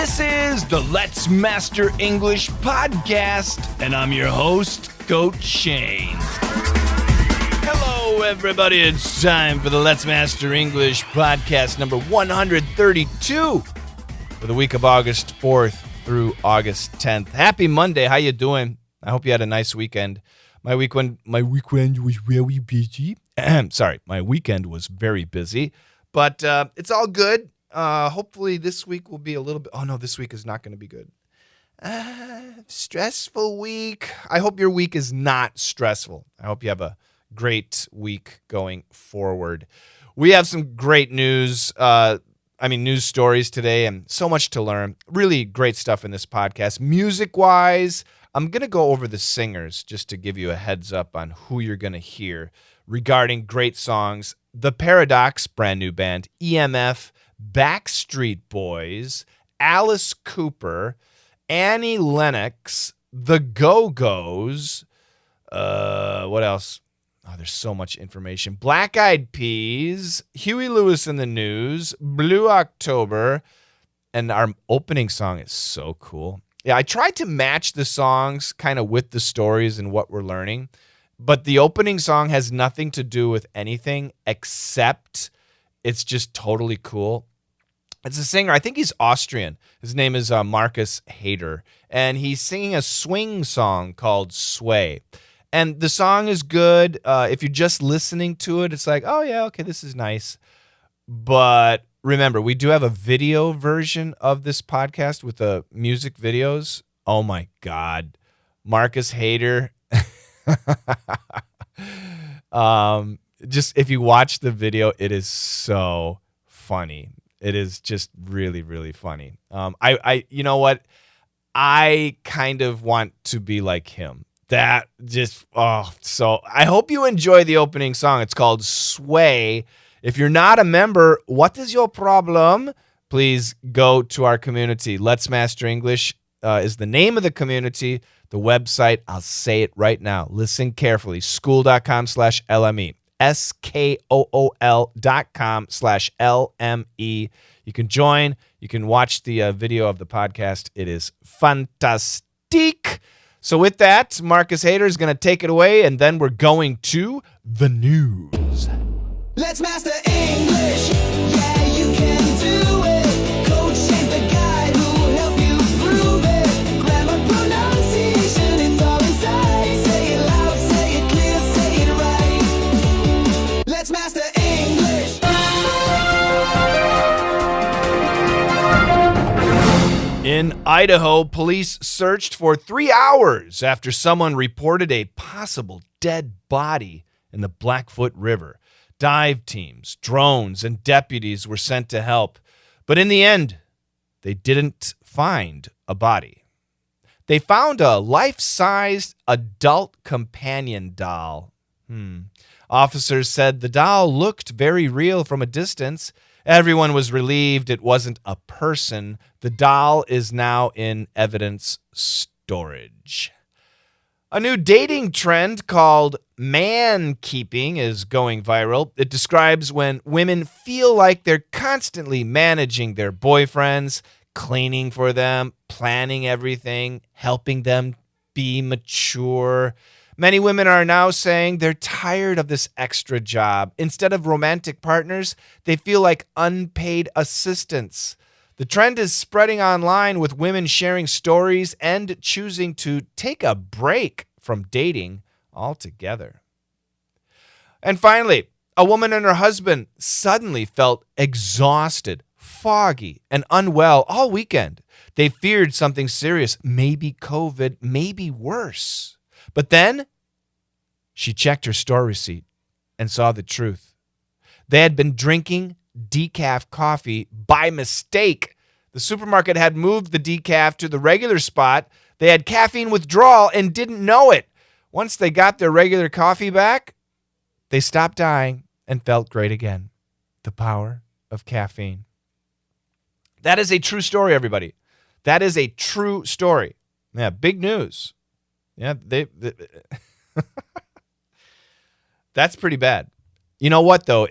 This is the Let's Master English podcast, and I'm your host, Coach Shane. Hello, everybody. It's time for the Let's Master English podcast number 132 for the week of August 4th through August 10th. Happy Monday. How you doing? I hope you had a nice weekend. My weekend was very busy. My weekend was very busy, but it's all good. Hopefully this week will be a little bit... Oh, no, this week is not going to be good. Stressful week. I hope your week is not stressful. I hope you have a great week going forward. We have some great news, news stories today and so much to learn. Really great stuff in this podcast. Music-wise, I'm going to go over the singers just to give you a heads up on who you're going to hear regarding great songs. The Paradox, brand new band, EMF, Backstreet Boys, Alice Cooper, Annie Lennox, the Go-Go's, what else? Oh, there's so much information. Black Eyed Peas, Huey Lewis and the News, Blue October, and our opening song is so cool. Yeah, I tried to match the songs kind of with the stories and what we're learning, but the opening song has nothing to do with anything except it's just totally cool. It's a singer. I think he's Austrian. His name is Marcus Hader, and he's singing a swing song called Sway. And the song is good. If you're just listening to it, it's like, oh, yeah, okay, this is nice. But remember, we do have a video version of this podcast with the music videos. Oh, my God. Marcus Hader. Just if you watch the video, it is so funny. It is just really, really funny. You know what? I kind of want to be like him. So I hope you enjoy the opening song. It's called Sway. If you're not a member, what is your problem? Please go to our community. Let's Master English is the name of the community. The website, I'll say it right now. Listen carefully. School.com/LME. SKOOL.com/LME. You can join. You can watch the video of the podcast. It is fantastic. So with that, Marcus Hader is going to take it away, and then we're going to the news. Let's master English. Yeah, you can do it. Coach Shane's the guy who will help you prove it. Grammar, pronunciation, it's all inside. Say it loud, say it clear, say it right. Let's master English. In Idaho, police searched for 3 hours after someone reported a possible dead body in the Blackfoot River. Dive teams, drones, and deputies were sent to help, but in the end, they didn't find a body. They found a life-sized adult companion doll. Officers said the doll looked very real from a distance. Everyone was relieved it wasn't a person. The doll is now in evidence storage. A new dating trend called man-keeping is going viral. It describes when women feel like they're constantly managing their boyfriends, cleaning for them, planning everything, helping them be mature. Many women are now saying they're tired of this extra job. Instead of romantic partners, they feel like unpaid assistants. The trend is spreading online with women sharing stories and choosing to take a break from dating altogether. And finally, a woman and her husband suddenly felt exhausted, foggy, and unwell all weekend. They feared something serious, maybe COVID, maybe worse. But then she checked her store receipt and saw the truth. They had been drinking decaf coffee by mistake. The supermarket had moved the decaf to the regular spot. They had caffeine withdrawal and didn't know it. Once they got their regular coffee back, they stopped dying and felt great again. The power of caffeine. That is a true story, everybody. That is a true story. Yeah, big news. Yeah, they That's pretty bad. You know what, though?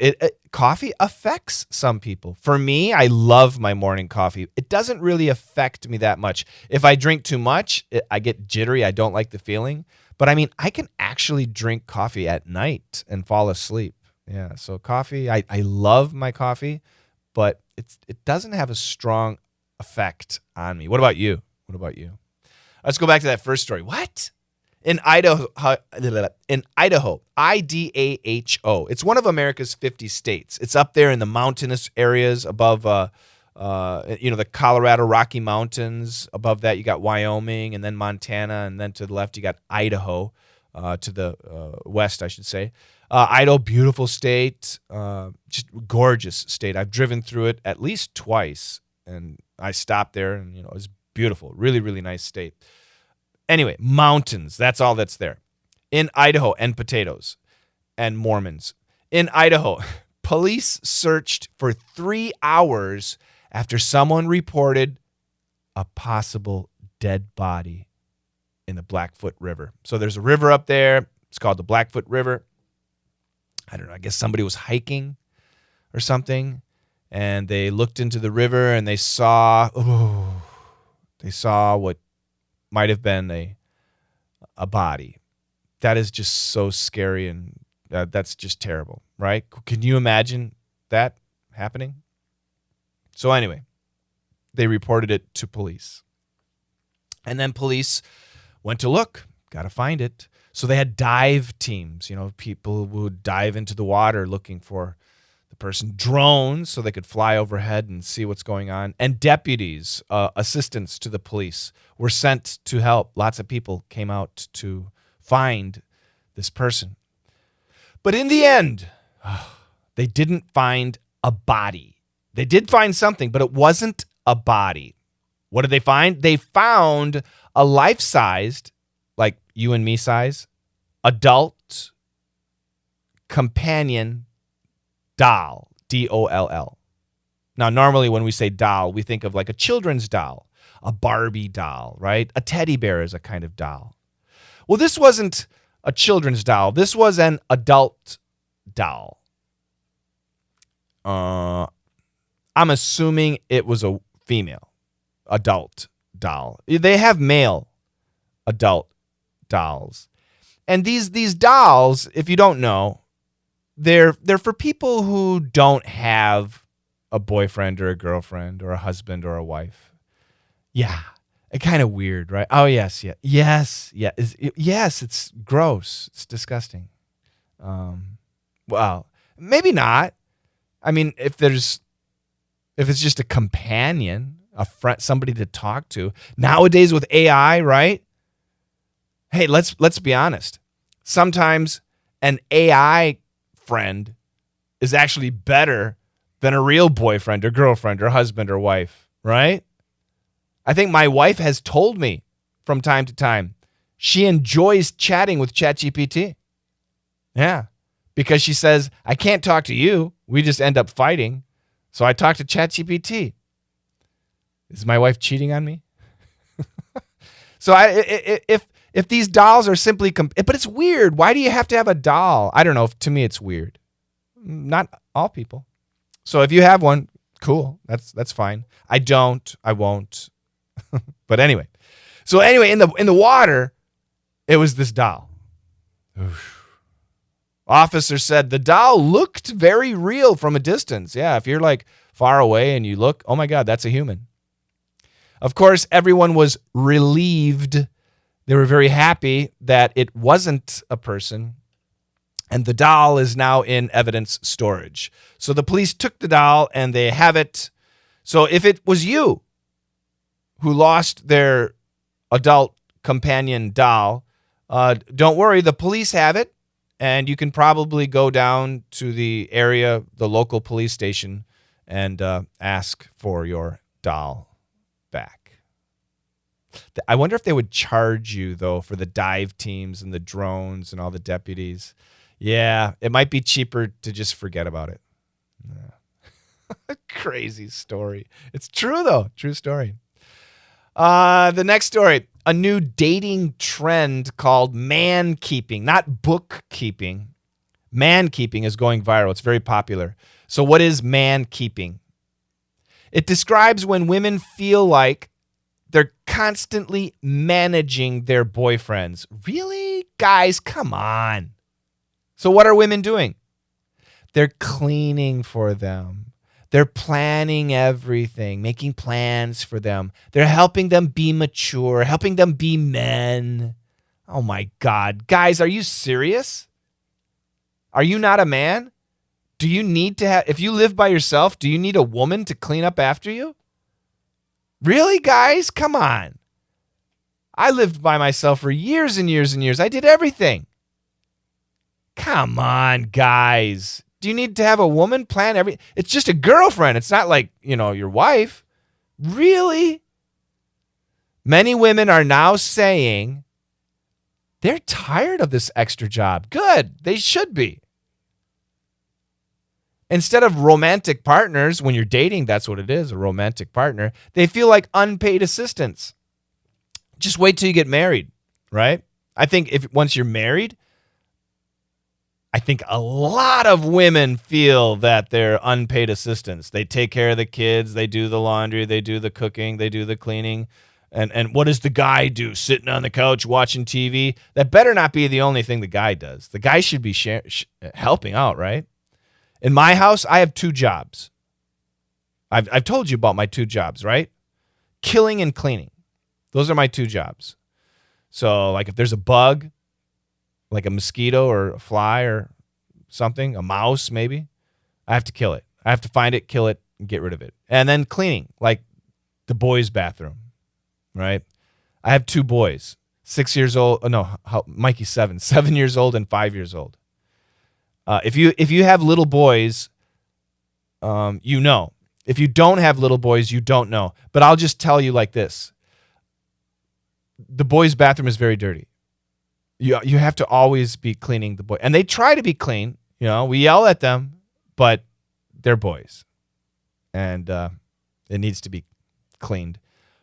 Coffee affects some people. For me, I love my morning coffee. It doesn't really affect me that much. If I drink too much, I get jittery. I don't like the feeling. But, I mean, I can actually drink coffee at night and fall asleep. Yeah, so coffee, I love my coffee, but it doesn't have a strong effect on me. What about you? Let's go back to that first story. What? In Idaho, Idaho, it's one of America's 50 states. It's up there in the mountainous areas above, the Colorado Rocky Mountains. Above that, you got Wyoming, and then Montana, and then to the left, you got Idaho, to the west, I should say. Idaho, beautiful state, just gorgeous state. I've driven through it at least twice, and I stopped there, and it was beautiful, really, really nice state. Anyway, mountains, that's all that's there. In Idaho, and potatoes, and Mormons. In Idaho, police searched for 3 hours after someone reported a possible dead body in the Blackfoot River. So there's a river up there. It's called the Blackfoot River. I don't know, I guess somebody was hiking or something, and they looked into the river, and they saw what might have been a body. That is just so scary, and that's just terrible, right? Can you imagine that happening? So anyway, they reported it to police. And then police went to look, got to find it. So they had dive teams, people would dive into the water looking for the person, drones so they could fly overhead and see what's going on, and deputies, assistants to the police were sent to help. Lots of people came out to find this person. But in the end, they didn't find a body. They did find something, but it wasn't a body. What did they find? They found a life-sized, like you and me size, adult companion doll, D-O-L-L. Now, normally when we say doll, we think of like a children's doll, a Barbie doll, right? A teddy bear is a kind of doll. Well, this wasn't a children's doll. This was an adult doll. I'm assuming it was a female adult doll. They have male adult dolls. And these dolls, if you don't know, they're for people who don't have a boyfriend or a girlfriend or a husband or a wife. Yeah, kind of weird, right? Oh, yes. Yes, it's gross. It's disgusting. Well, maybe not. I mean, if it's just a companion, a friend, somebody to talk to. Nowadays with AI, right? Hey, let's be honest. Sometimes an AI friend is actually better than a real boyfriend or girlfriend or husband or wife, right? I think my wife has told me from time to time she enjoys chatting with ChatGPT. Yeah, because she says, I can't talk to you. We just end up fighting. So I talk to ChatGPT. Is my wife cheating on me? So if these dolls are simply, but it's weird. Why do you have to have a doll? I don't know. To me, it's weird. Not all people. So if you have one, cool. That's fine. I don't. I won't. But anyway. So anyway, in the water, it was this doll. Oof. Officer said the doll looked very real from a distance. Yeah, if you're like far away and you look, oh my God, that's a human. Of course, everyone was relieved. They were very happy that it wasn't a person. And the doll is now in evidence storage. So the police took the doll and they have it. So if it was you who lost their adult companion doll, don't worry, the police have it. And you can probably go down to the area, the local police station, and ask for your doll back. I wonder if they would charge you, though, for the dive teams and the drones and all the deputies. Yeah, it might be cheaper to just forget about it. Yeah. Crazy story. It's true, though. True story. The next story, a new dating trend called man-keeping, not bookkeeping, Man keeping is going viral. It's very popular. So what is man keeping? It describes when women feel like they're constantly managing their boyfriends. Really? Guys, come on. So what are women doing? They're cleaning for them. They're planning everything, making plans for them. They're helping them be mature, helping them be men. Oh my God. Guys, are you serious? Are you not a man? Do you need to have, if you live by yourself, do you need a woman to clean up after you? Really, guys? Come on. I lived by myself for years and years and years. I did everything. Come on, guys. Do you need to have a woman plan everything? It's just a girlfriend. It's not like, your wife. Really? Many women are now saying they're tired of this extra job. Good. They should be. Instead of romantic partners, when you're dating, that's what it is, a romantic partner. They feel like unpaid assistants. Just wait till you get married, right? I think once you're married, I think a lot of women feel that they're unpaid assistants. They take care of the kids. They do the laundry. They do the cooking. They do the cleaning. And what does the guy do? Sitting on the couch watching TV? That better not be the only thing the guy does. The guy should be helping out, right? In my house, I have 2 jobs. I've told you about my 2 jobs, right? Killing and cleaning. Those are my 2 jobs. So, like if there's a bug, like a mosquito or a fly or something, a mouse maybe, I have to kill it. I have to find it, kill it, and get rid of it. And then cleaning, like the boys' bathroom, right? I have 2 boys, 6 years old. Mikey's 7 years old and 5 years old. If you have little boys, you know. If you don't have little boys, you don't know. But I'll just tell you like this. The boys' bathroom is very dirty. You have to always be cleaning the boy. And they try to be clean. We yell at them, but they're boys. And it needs to be cleaned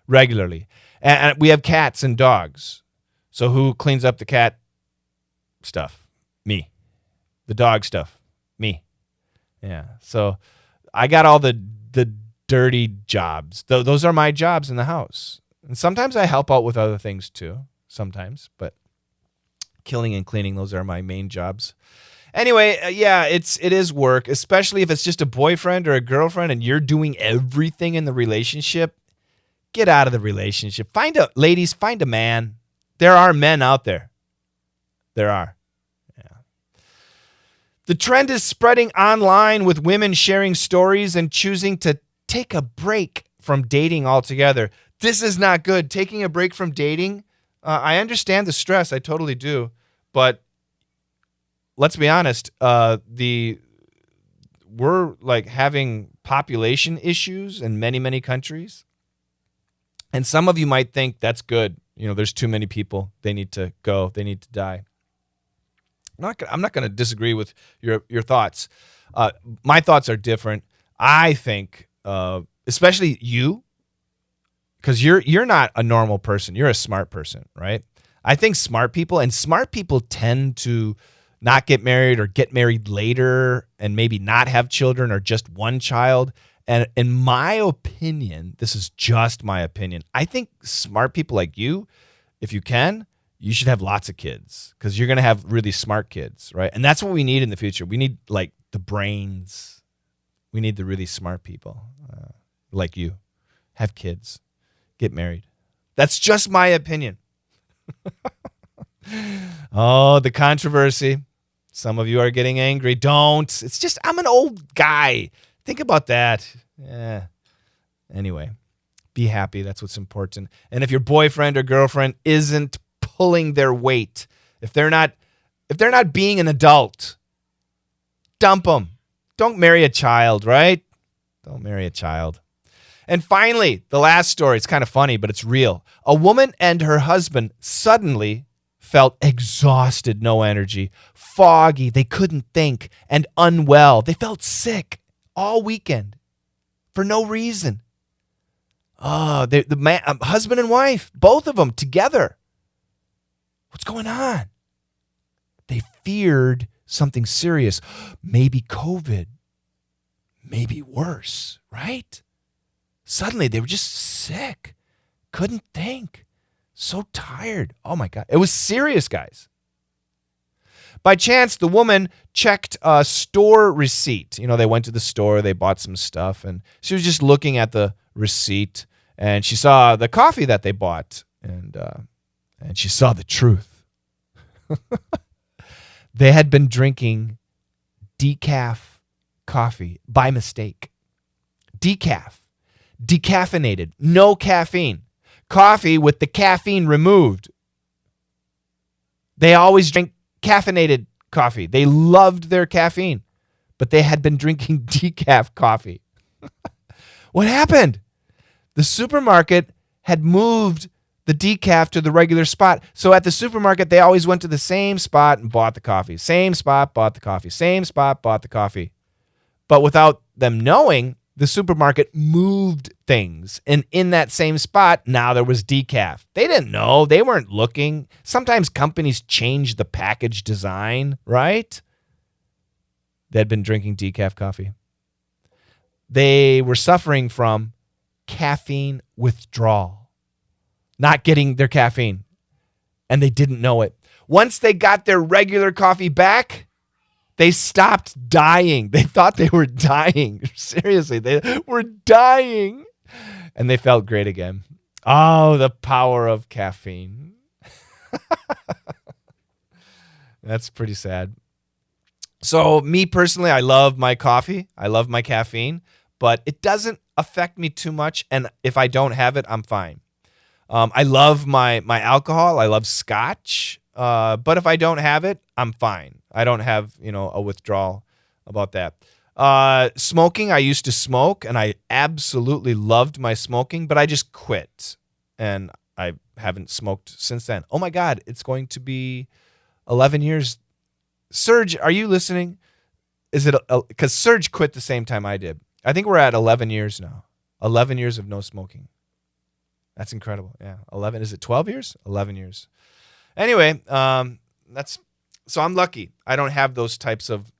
regularly. And we have cats and dogs. So who cleans up the cat stuff? Me. The dog stuff? Me. Yeah. So I got all the dirty jobs. Those are my jobs in the house. And sometimes I help out with other things too. Sometimes. But killing and cleaning, those are my main jobs. Anyway, it is work, especially if it's just a boyfriend or a girlfriend and you're doing everything in the relationship. Get out of the relationship. Ladies, find a man. There are men out there. There are. Yeah. The trend is spreading online with women sharing stories and choosing to take a break from dating altogether. This is not good. Taking a break from dating, I understand the stress. I totally do. But let's be honest, we're like having population issues in many, many countries. And some of you might think that's good. There's too many people. They need to go. They need to die. I'm not going to disagree with your thoughts. My thoughts are different. I think, especially you, because you're not a normal person. You're a smart person, right? I think smart people tend to not get married or get married later and maybe not have children or just one child. And in my opinion, this is just my opinion, I think smart people like you, if you can, you should have lots of kids because you're going to have really smart kids, right? And that's what we need in the future. We need like the brains. We need the really smart people like you. Have kids. Get married. That's just my opinion. Oh, the controversy. Some of you are getting angry. Don't. It's just, I'm an old guy. Think about that. Yeah. Anyway, be happy. That's what's important. And if your boyfriend or girlfriend isn't pulling their weight, if they're not being an adult, dump them. Don't marry a child, right? Don't marry a child. And finally, the last story. It's kind of funny, but it's real. A woman and her husband suddenly felt exhausted, no energy, foggy, they couldn't think, and unwell. They felt sick all weekend for no reason. Oh, the man, husband and wife, both of them together. What's going on? They feared something serious. Maybe COVID. Maybe worse, right? Suddenly they were just sick. Couldn't think. So tired. Oh my God. It was serious, guys. By chance, the woman checked a store receipt. They went to the store, they bought some stuff, and she was just looking at the receipt, and she saw the coffee that they bought, and she saw the truth. They had been drinking decaf coffee by mistake. Decaf. Decaffeinated. No caffeine. Coffee with the caffeine removed. They always drink caffeinated coffee. They loved their caffeine, but they had been drinking decaf coffee. What happened? The supermarket had moved the decaf to the regular spot. So at the supermarket, they always went to the same spot and bought the coffee. Same spot, bought the coffee. Same spot, bought the coffee. But without them knowing, the supermarket moved things. And in that same spot, now there was decaf. They didn't know. They weren't looking. Sometimes companies change the package design, right? They had been drinking decaf coffee. They were suffering from caffeine withdrawal, not getting their caffeine, and they didn't know it. Once they got their regular coffee back, they stopped dying. They thought they were dying. Seriously, they were dying. And they felt great again. Oh, the power of caffeine. That's pretty sad. So me personally, I love my coffee. I love my caffeine, but it doesn't affect me too much. And if I don't have it, I'm fine. I love my alcohol. I love scotch. But if I don't have it, I'm fine. I don't have, a withdrawal about that. Smoking, I used to smoke, and I absolutely loved my smoking, but I just quit, and I haven't smoked since then. Oh, my God, it's going to be 11 years. Serge, are you listening? Is it because Serge quit the same time I did. I think we're at 11 years now. 11 years of no smoking. That's incredible. Yeah, 11. Is it 12 years? 11 years. Anyway, so I'm lucky. I don't have those types of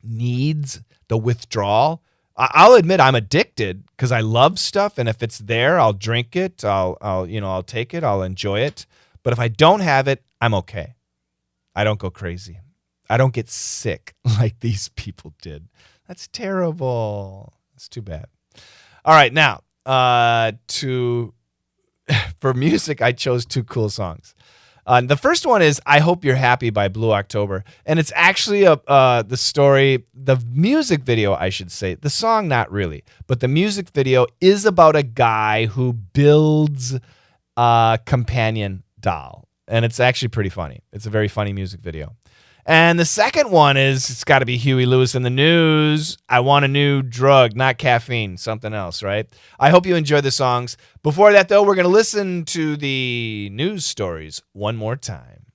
needs, the withdrawal. I'll admit I'm addicted because I love stuff, and if it's there, I'll drink it. I'll take it. I'll enjoy it. But if I don't have it, I'm okay. I don't go crazy. I don't get sick like these people did. That's terrible. That's too bad. All right, now for music, I chose two cool songs. The first one is I Hope You're Happy by Blue October. And it's actually the music video, I should say. The song, not really. But the music video is about a guy who builds a companion doll. And it's actually pretty funny. It's a very funny music video. And the second one is, it's got to be Huey Lewis in the News. I want a new drug, not caffeine, something else, right? I hope you enjoy the songs. Before that, though, we're going to listen to the news stories one more time.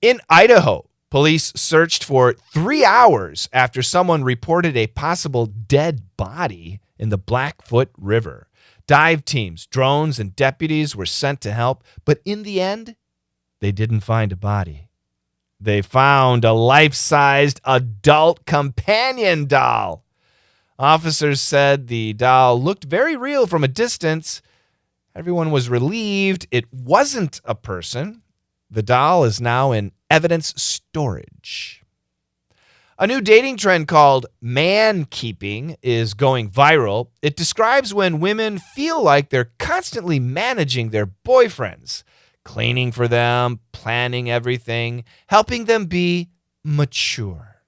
In Idaho, police searched for 3 hours after someone reported a possible dead body in the Blackfoot River. Dive teams, drones, and deputies were sent to help, but in the end, they didn't find a body. They found a life-sized adult companion doll. Officers said the doll looked very real from a distance. Everyone was relieved it wasn't a person. The doll is now in evidence storage. A new dating trend called man-keeping is going viral. It describes when women feel like they're constantly managing their boyfriends, cleaning for them, planning everything, helping them be mature.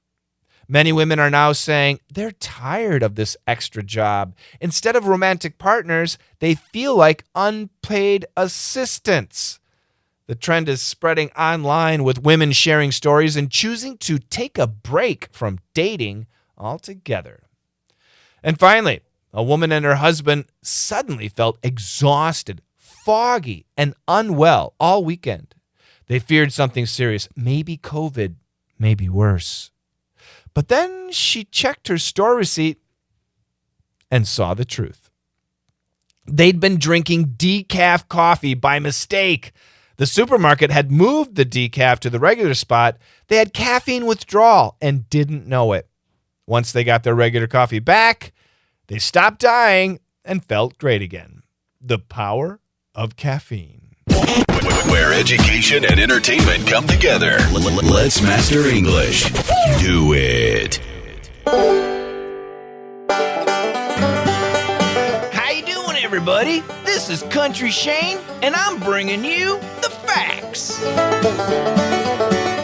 Many women are now saying they're tired of this extra job. Instead of romantic partners, they feel like unpaid assistants. The trend is spreading online with women sharing stories and choosing to take a break from dating altogether. And finally, a woman and her husband suddenly felt exhausted, foggy, and unwell all weekend. They feared something serious, maybe COVID, maybe worse. But then she checked her store receipt and saw the truth. They'd been drinking decaf coffee by mistake. The supermarket had moved the decaf to the regular spot. They had caffeine withdrawal and didn't know it. Once they got their regular coffee back, they stopped dying and felt great again. The power of caffeine. Where education and entertainment come together. Let's master English. Do it. How you doing, everybody? This is Country Shane, and I'm bringing you the facts.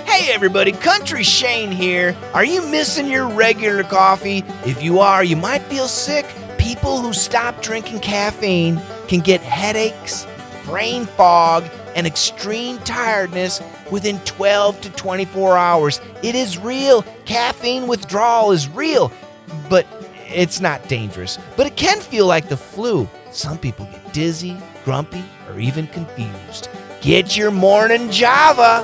Hey, everybody, Country Shane here. Are you missing your regular coffee? If you are, you might feel sick. People who stop drinking caffeine can get headaches, brain fog, and extreme tiredness within 12 to 24 hours. It is real. Caffeine withdrawal is real, but it's not dangerous. But it can feel like the flu. Some people get dizzy, grumpy, or even confused. Get your morning Java.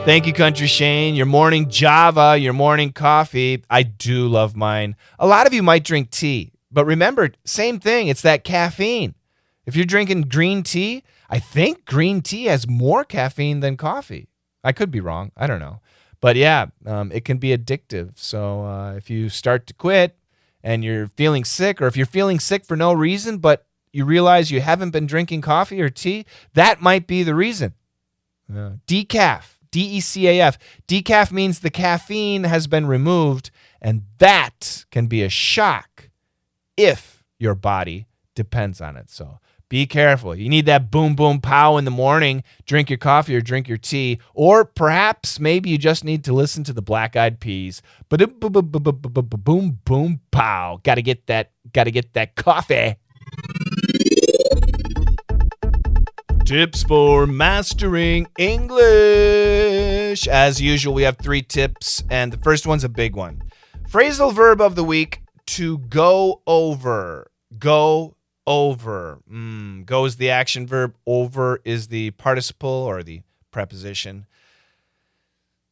Thank you, Country Shane. Your morning Java, your morning coffee. I do love mine. A lot of you might drink tea, but remember, same thing. It's that caffeine. If you're drinking green tea, I think green tea has more caffeine than coffee. I could be wrong. I don't know. But yeah, it can be addictive. So if you start to quit and you're feeling sick, or if you're feeling sick for no reason, but you realize you haven't been drinking coffee or tea, that might be the reason. Decaf. D-E-C-A-F. Decaf means the caffeine has been removed, and that can be a shock if your body depends on it. So be careful. You need that boom, boom, pow in the morning. Drink your coffee or drink your tea. Or perhaps maybe you just need to listen to the Black Eyed Peas. Boom, boom, pow. Gotta get that coffee. Tips for mastering English. As usual, we have 3 tips, and the first one's a big one. Phrasal verb of the week, to go over. Go over. Go is the action verb. Over is the participle or the preposition.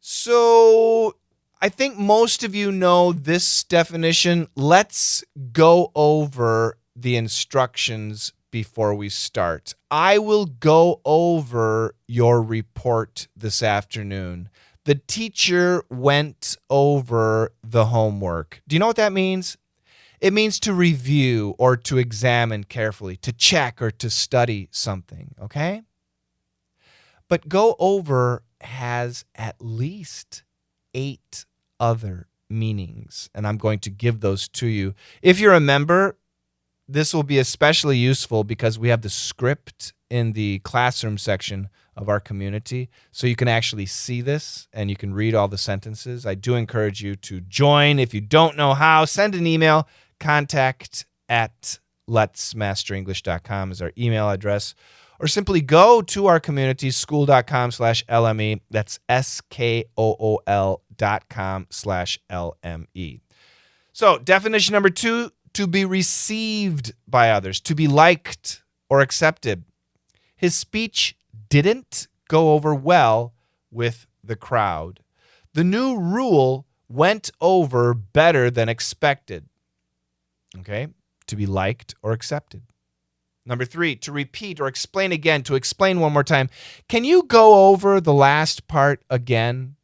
So I think most of you know this definition. Let's go over the instructions before we start. I will go over your report this afternoon. The teacher went over the homework. Do you know what that means? It means to review or to examine carefully, to check or to study something, okay? But go over has at least 8 other meanings, and I'm going to give those to you. If you're a member, this will be especially useful because we have the script in the classroom section of our community, so you can actually see this and you can read all the sentences. I do encourage you to join. If you don't know how, send an email. contact@letsmasterenglish.com is our email address, or simply go to our community, school.com/LME. That's SKOOL.com/LME. So definition number 2, to be received by others, to be liked or accepted. His speech didn't go over well with the crowd. The new rule went over better than expected. Okay, to be liked or accepted. Number 3, to repeat or explain again, to explain one more time. Can you go over the last part again?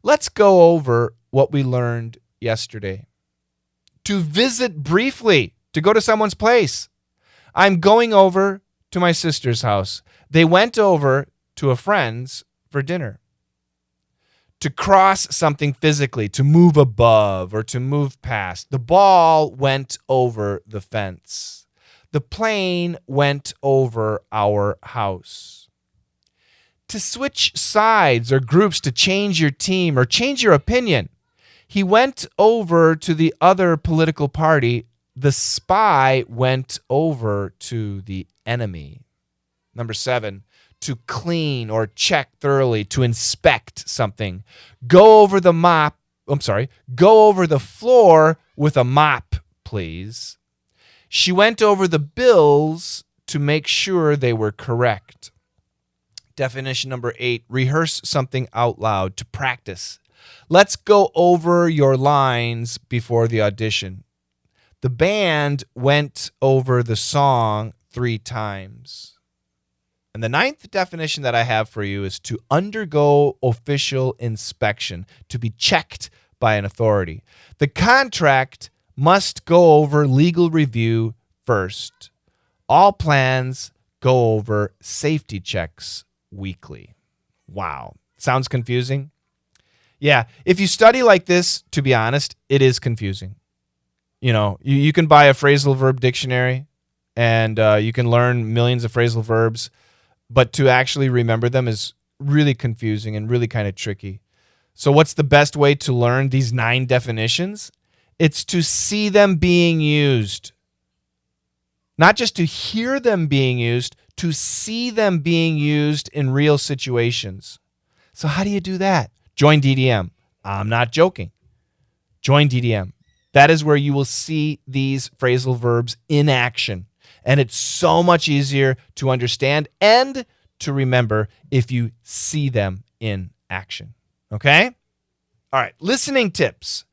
Let's go over what we learned yesterday. To visit briefly, to go to someone's place. I'm going over to my sister's house. They went over to a friend's for dinner. To cross something physically, to move above or to move past. The ball went over the fence. The plane went over our house. To switch sides or groups, to change your team or change your opinion. He went over to the other political party. The spy went over to the enemy. Number 7, to clean or check thoroughly, to inspect something. Go over the floor with a mop, please. She went over the bills to make sure they were correct. Definition number 8, rehearse something out loud, to practice. Let's go over your lines before the audition. The band went over the song 3 times. And the ninth definition that I have for you is to undergo official inspection, to be checked by an authority. The contract must go over legal review first. All plans go over safety checks weekly. Wow. Sounds confusing? Yeah. If you study like this, to be honest, it is confusing. You can buy a phrasal verb dictionary and you can learn millions of phrasal verbs, but to actually remember them is really confusing and really kind of tricky. So what's the best way to learn these 9 definitions? It's to see them being used. Not just to hear them being used, to see them being used in real situations. So how do you do that? Join DDM. I'm not joking. Join DDM. That is where you will see these phrasal verbs in action. And it's so much easier to understand and to remember if you see them in action. Okay? All right, listening tips.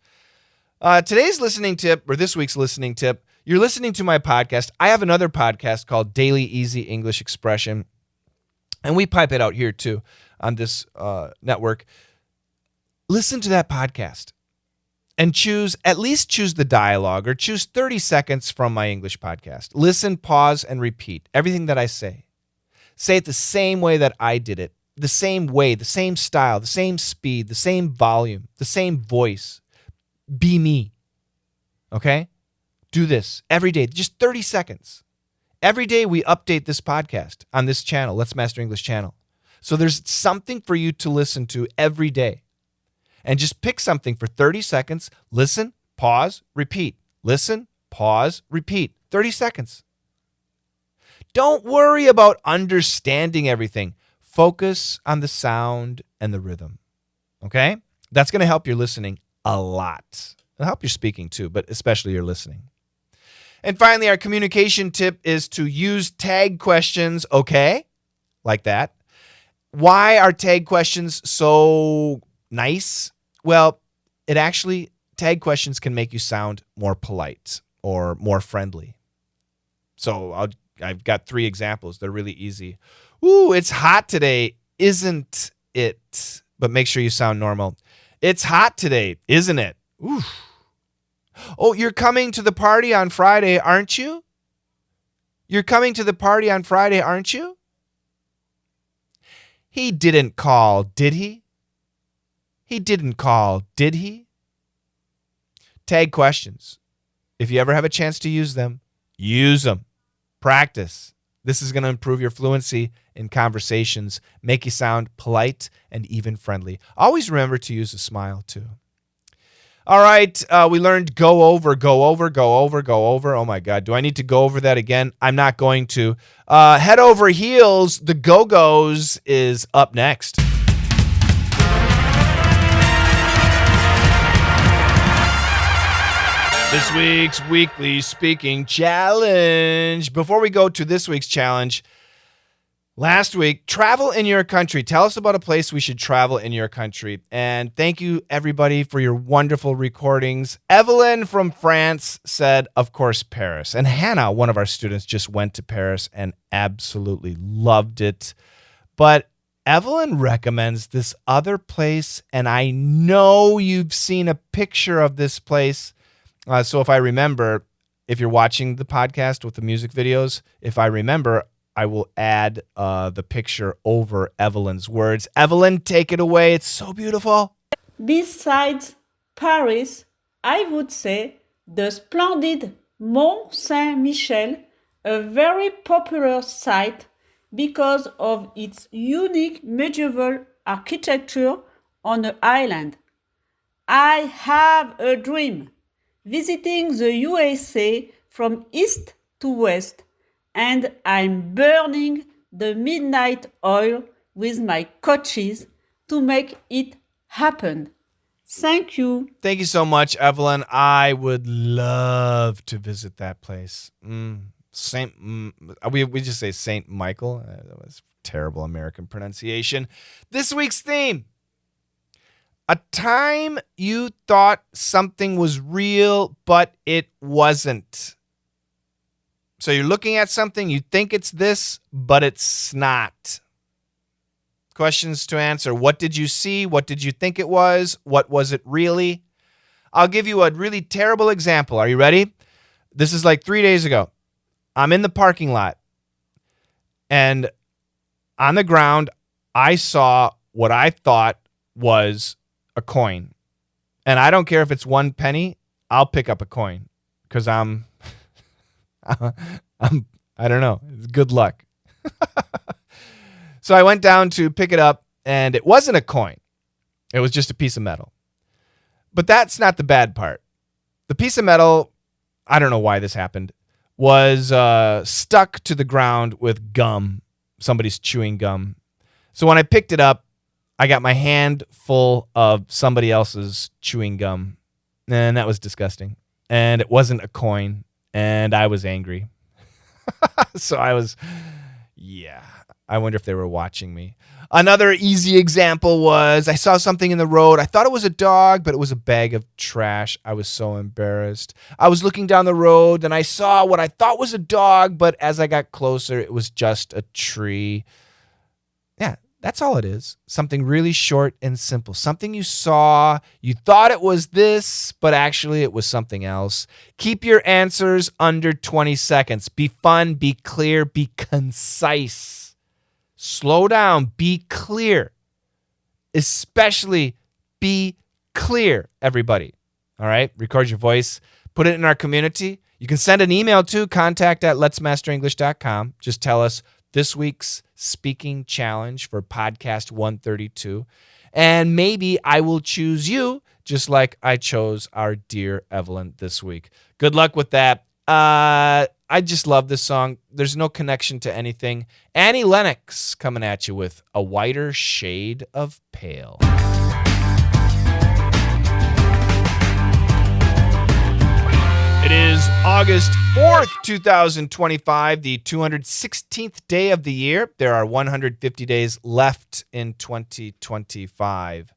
Today's listening tip, or this week's listening tip, you're listening to my podcast. I have another podcast called Daily Easy English Expression, and we pipe it out here too on this network. Listen to that podcast and at least choose the dialogue or choose 30 seconds from my English podcast. Listen, pause, and repeat everything that I say. Say it the same way that I did it, the same way, the same style, the same speed, the same volume, the same voice. Be me. Okay? Do this every day, just 30 seconds. Every day we update this podcast on this channel, Let's Master English channel. So there's something for you to listen to every day. And just pick something for 30 seconds. Listen, pause, repeat. Listen, pause, repeat. 30 seconds. Don't worry about understanding everything. Focus on the sound and the rhythm. Okay? That's going to help your listening a lot. It'll help your speaking too, but especially your listening. And finally, our communication tip is to use tag questions, okay? Like that. Why are tag questions so nice? Well, tag questions can make you sound more polite or more friendly. So I've got 3 examples. They're really easy. Ooh, it's hot today, isn't it? But make sure you sound normal. It's hot today, isn't it? Ooh. Oh, you're coming to the party on Friday, aren't you? You're coming to the party on Friday, aren't you? He didn't call, did he? He didn't call, did he? Tag questions. If you ever have a chance to use them, use them. Practice. This is going to improve your fluency in conversations, make you sound polite and even friendly. Always remember to use a smile too. All right, we learned go over, go over, go over, go over. Oh my God, do I need to go over that again? I'm not going to. Head Over Heels, the Go-Go's is up next. This week's weekly speaking challenge. Before we go to this week's challenge, last week, travel in your country. Tell us about a place we should travel in your country. And thank you, everybody, for your wonderful recordings. Evelyn from France said, of course, Paris. And Hannah, one of our students, just went to Paris and absolutely loved it. But Evelyn recommends this other place, and I know you've seen a picture of this place. So if I remember, if you're watching the podcast with the music videos, if I remember, I will add the picture over Evelyn's words. Evelyn, take it away. It's so beautiful. Besides Paris, I would say the splendid Mont Saint-Michel, a very popular site because of its unique medieval architecture on the island. I have a dream, visiting the USA from east to west, and I'm burning the midnight oil with my coaches to make it happen. Thank you. Thank you so much, Evelyn. I would love to visit that place. We just say Saint Michael. That was terrible American pronunciation. This week's theme. A time you thought something was real, but it wasn't. So you're looking at something, you think it's this, but it's not. Questions to answer. What did you see? What did you think it was? What was it really? I'll give you a really terrible example. Are you ready? This is like 3 days ago. I'm in the parking lot, and on the ground, I saw what I thought was a coin. And I don't care if it's 1 penny, I'll pick up a coin because I don't know. It's good luck. So I went down to pick it up, and it wasn't a coin. It was just a piece of metal. But that's not the bad part. The piece of metal, I don't know why this happened, was stuck to the ground with gum. Somebody's chewing gum. So when I picked it up, I got my hand full of somebody else's chewing gum. And that was disgusting. And it wasn't a coin. And I was angry. So I wonder if they were watching me. Another easy example was I saw something in the road. I thought it was a dog, but it was a bag of trash. I was so embarrassed. I was looking down the road and I saw what I thought was a dog, but as I got closer, it was just a tree. Yeah, that's all it is. Something really short and simple. Something you saw, you thought it was this, but actually it was something else. Keep your answers under 20 seconds. Be fun, be clear, be concise. Slow down, be clear. Especially be clear, everybody. All right? Record your voice. Put it in our community. You can send an email to contact@letsmasterenglish.com. Just tell us this week's speaking challenge for podcast 132. And maybe I will choose you just like I chose our dear Evelyn this week. Good luck with that. I just love this song. There's no connection to anything. Annie Lennox coming at you with A Whiter Shade of Pale. It is August 4th, 2025, the 216th day of the year. There are 150 days left in 2025.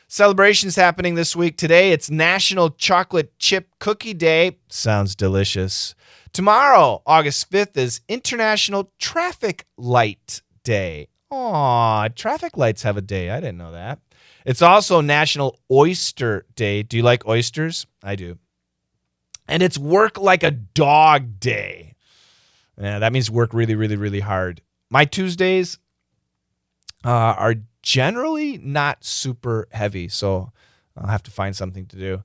Celebrations happening this week. Today, it's National Chocolate Chip Cookie Day. Sounds delicious. Tomorrow, August 5th, is International Traffic Light Day. Aw, traffic lights have a day. I didn't know that. It's also National Oyster Day. Do you like oysters? I do. And it's Work Like a Dog Day. Yeah, that means work really, really, really hard. My Tuesdays are generally not super heavy, so I'll have to find something to do.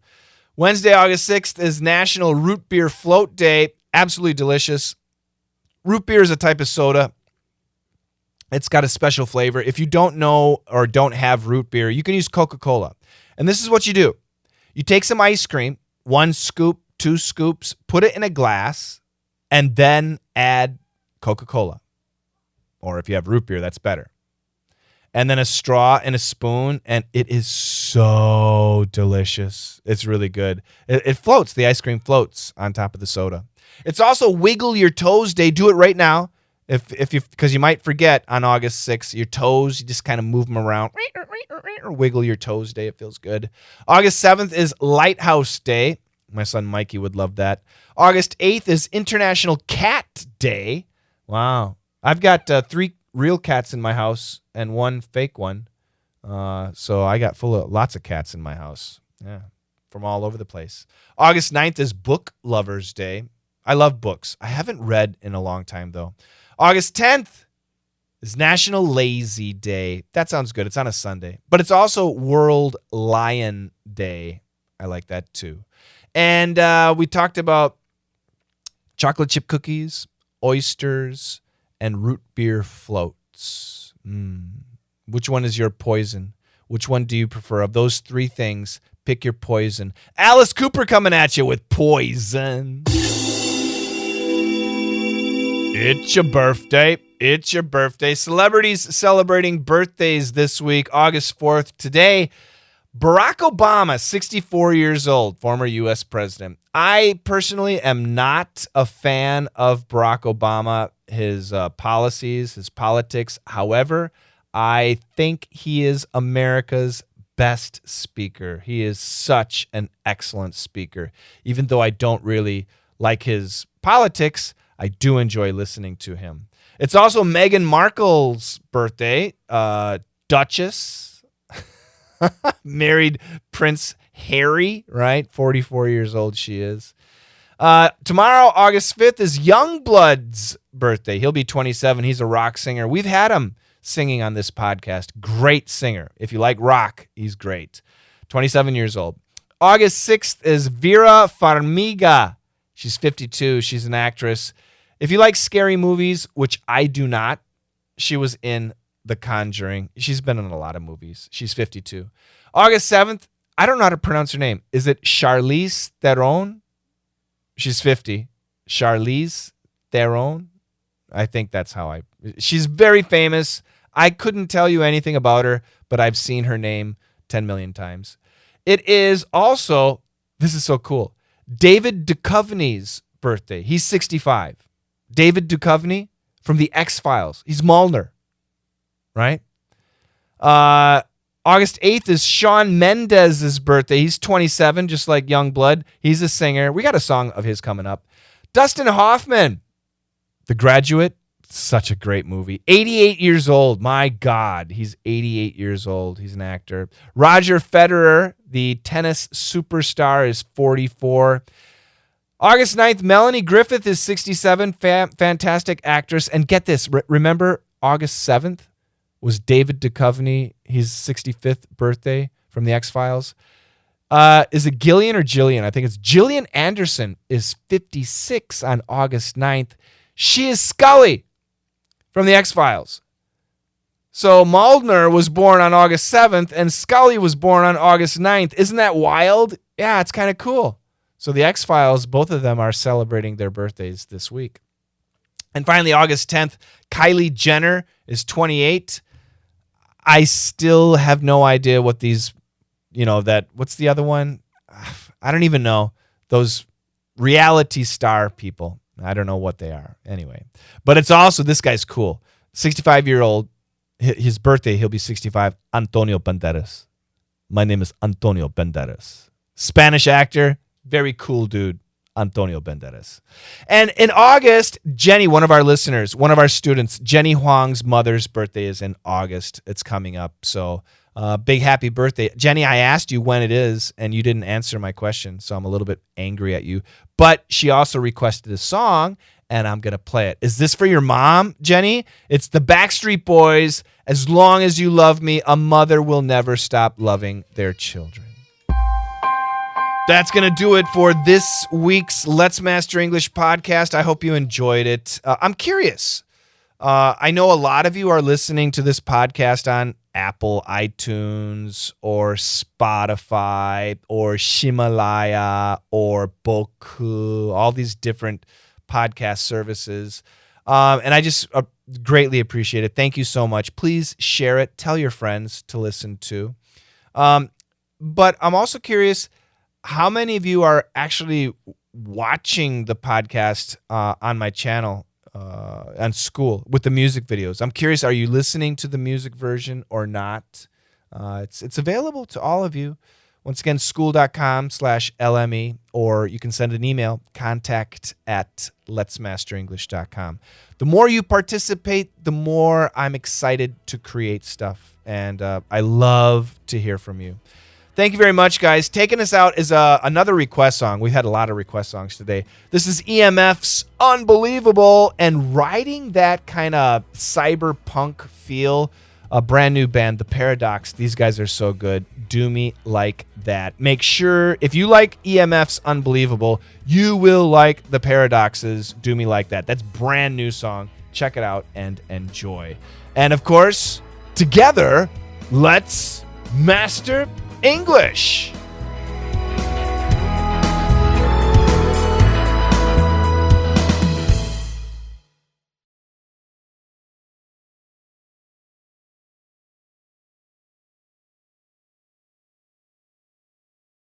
Wednesday, August 6th, is National Root Beer Float Day. Absolutely delicious. Root beer is a type of soda. It's got a special flavor. If you don't know or don't have root beer, you can use Coca-Cola. And this is what you do. You take some ice cream, 1 scoop, 2 scoops, put it in a glass, and then add Coca-Cola. Or if you have root beer, that's better. And then a straw and a spoon, and it is so delicious. It's really good. It floats. The ice cream floats on top of the soda. It's also Wiggle Your Toes Day. Do it right now, because you might forget on August 6th. Your toes, you just kind of move them around. Wiggle Your Toes Day. It feels good. August 7th is Lighthouse Day. My son Mikey would love that. August 8th is International Cat Day. Wow. I've got 3 real cats in my house and 1 fake one. So I got lots of cats in my house. Yeah, from all over the place. August 9th is Book Lovers Day. I love books. I haven't read in a long time, though. August 10th is National Lazy Day. That sounds good. It's on a Sunday. But it's also World Lion Day. I like that, too. And we talked about chocolate chip cookies, oysters, and root beer floats. Which one is your poison? Which one do you prefer? Of those 3 things, pick your poison. Alice Cooper coming at you with Poison. It's your birthday. It's your birthday. Celebrities celebrating birthdays this week, August 4th. Today, Barack Obama, 64 years old, former U.S. president. I personally am not a fan of Barack Obama, his policies, his politics. However, I think he is America's best speaker. He is such an excellent speaker. Even though I don't really like his politics, I do enjoy listening to him. It's also Meghan Markle's birthday. Duchess. Married Prince Harry, right? 44 years old she is. Tomorrow, August 5th, is Youngblood's birthday. He'll be 27. He's a rock singer. We've had him singing on this podcast. Great singer. If you like rock, he's great. 27 years old. August 6th is Vera Farmiga. She's 52. She's an actress. If you like scary movies, which I do not, she was in The Conjuring. She's been in a lot of movies. She's 52. August 7th, I don't know how to pronounce her name. Is it Charlize Theron? She's 50. Charlize Theron? I think that's how she's very famous. I couldn't tell you anything about her, but I've seen her name 10 million times. It is also, this is so cool, David Duchovny's birthday. He's 65. David Duchovny from the X-Files. He's Mulder, right? August 8th is Shawn Mendes' birthday. He's 27, just like Youngblood. He's a singer. We got a song of his coming up. Dustin Hoffman, The Graduate. Such a great movie. 88 years old. My God, he's 88 years old. He's an actor. Roger Federer, the tennis superstar, is 44. August 9th, Melanie Griffith is 67. Fantastic actress. And get this, remember August 7th was David Duchovny, his 65th birthday from the X-Files. Is it Gillian or Jillian? I think it's Gillian Anderson is 56 on August 9th. She is Scully from the X-Files. So Mulder was born on August 7th and Scully was born on August 9th. Isn't that wild? Yeah, it's kind of cool. So the X-Files, both of them are celebrating their birthdays this week. And finally, August 10th, Kylie Jenner is 28. I still have no idea what these, what's the other one? I don't even know. Those reality star people. I don't know what they are. Anyway, but it's also, this guy's cool. 65-year-old, his birthday, he'll be 65, Antonio Banderas. My name is Antonio Banderas. Spanish actor, very cool dude, Antonio Banderas. And in August, Jenny, one of our listeners, one of our students, Jenny Huang's mother's birthday is in August. It's coming up. So big happy birthday. Jenny, I asked you when it is, and you didn't answer my question, so I'm a little bit angry at you. But she also requested a song, and I'm going to play it. Is this for your mom, Jenny? It's the Backstreet Boys, As Long As You Love Me, a mother will never stop loving their children. That's going to do it for this week's Let's Master English podcast. I hope you enjoyed it. I'm curious. I know a lot of you are listening to this podcast on Apple iTunes or Spotify or Himalaya or Boku, all these different podcast services. And I just greatly appreciate it. Thank you so much. Please share it. Tell your friends to listen to. But I'm also curious, how many of you are actually watching the podcast on my channel on school with the music videos? I'm curious, are you listening to the music version or not? It's available to all of you. Once again, school.com/LME, or you can send an email, contact@letsmasterenglish.com. The more you participate, the more I'm excited to create stuff, and I love to hear from you. Thank you very much, guys. Taking us out is another request song. We've had a lot of request songs today. This is EMF's Unbelievable, and riding that kind of cyberpunk feel, a brand new band, The Paradox. These guys are so good. Do Me Like That. Make sure, if you like EMF's Unbelievable, you will like The Paradox's Do Me Like That. That's a brand new song. Check it out and enjoy. And of course, together, let's master English.